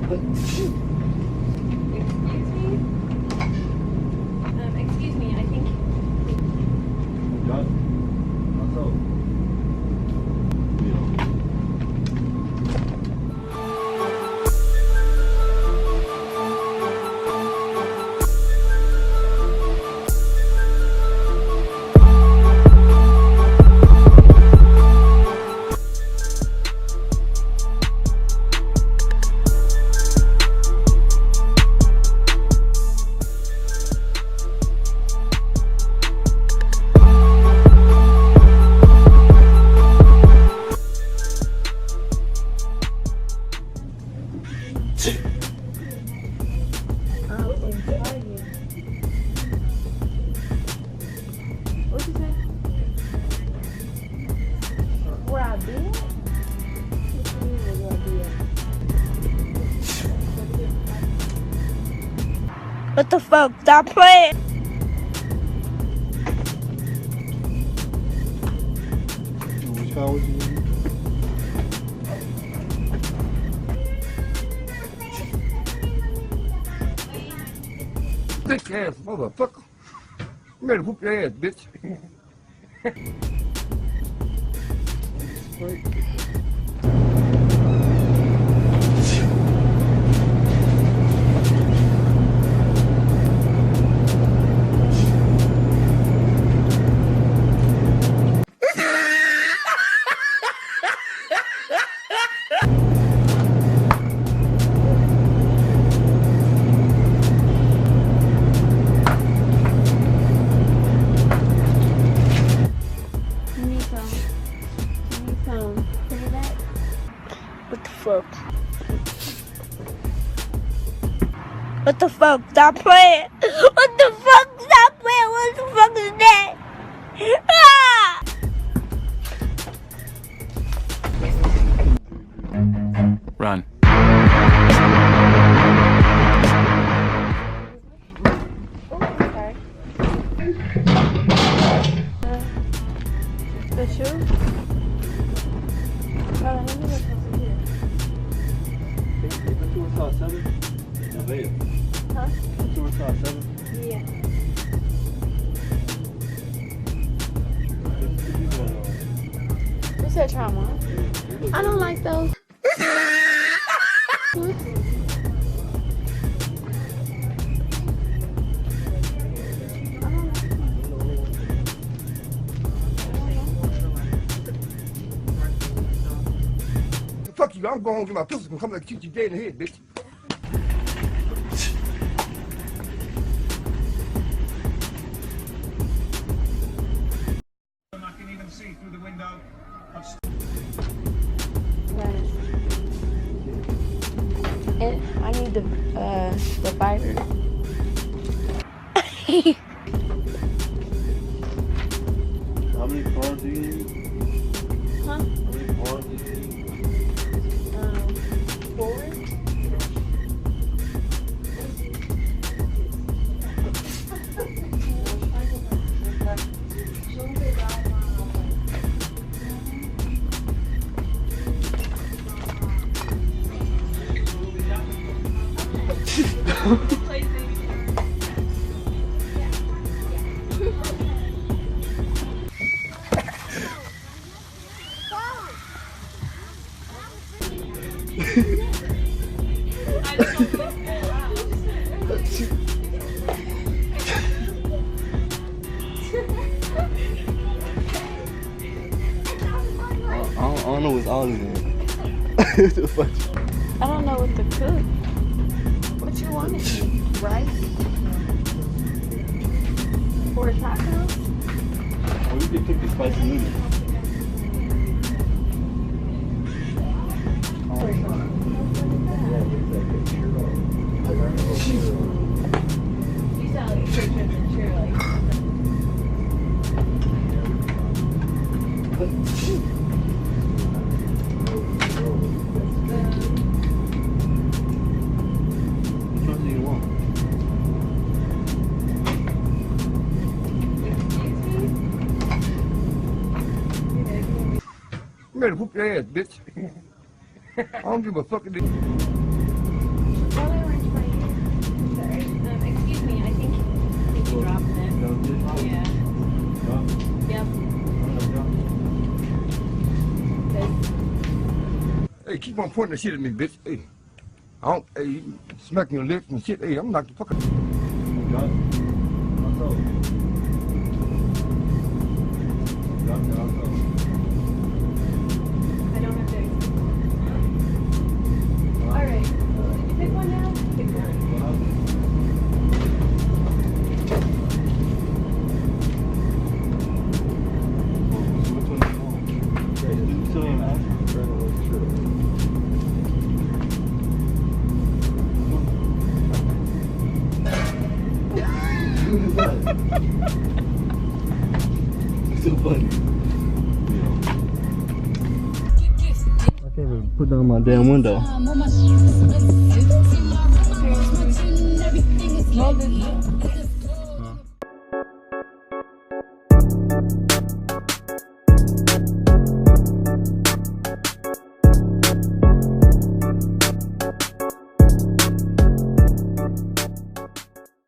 Excuse me, I think... What you say? Where I been? What you mean where I been? What the fuck? Stop playing! Which car was you in? Thick ass motherfucker. You better whoop your ass, bitch. What the fuck? What the fuck? Stop playing! What the fuck? Stop playing! What the fuck is that? Ah! Run. The shoe? Let me look over here. They were saw 7? Huh? They were saw 7? Yeah. Who said trauma? I don't like those. Fuck you, I'm going home and get my pistol and come back and shoot you dead in the head, bitch. I can even see through the window. And I need the fighter. How many cars do you need? Huh? How many cars do you need? 4? I don't know what's all in there. What the fuck? I don't know what to cook. What you want to eat? Rice? Or tacos? Oh, you can cook the spicy noodles. You sound like you're tripping, Shirley. Which one do you want? You better whoop your ass, bitch. I don't give a fuck. Yeah. Yep. Hey, keep on pointing that shit at me, bitch. Hey. I don't, hey, you smacking your lips and shit. Hey, I'm not the fucking. I don't have to. Alright. Did you pick one now? Pick one. Which one is wrong? You still ain't asked? It's so funny. I can't even put down my damn window.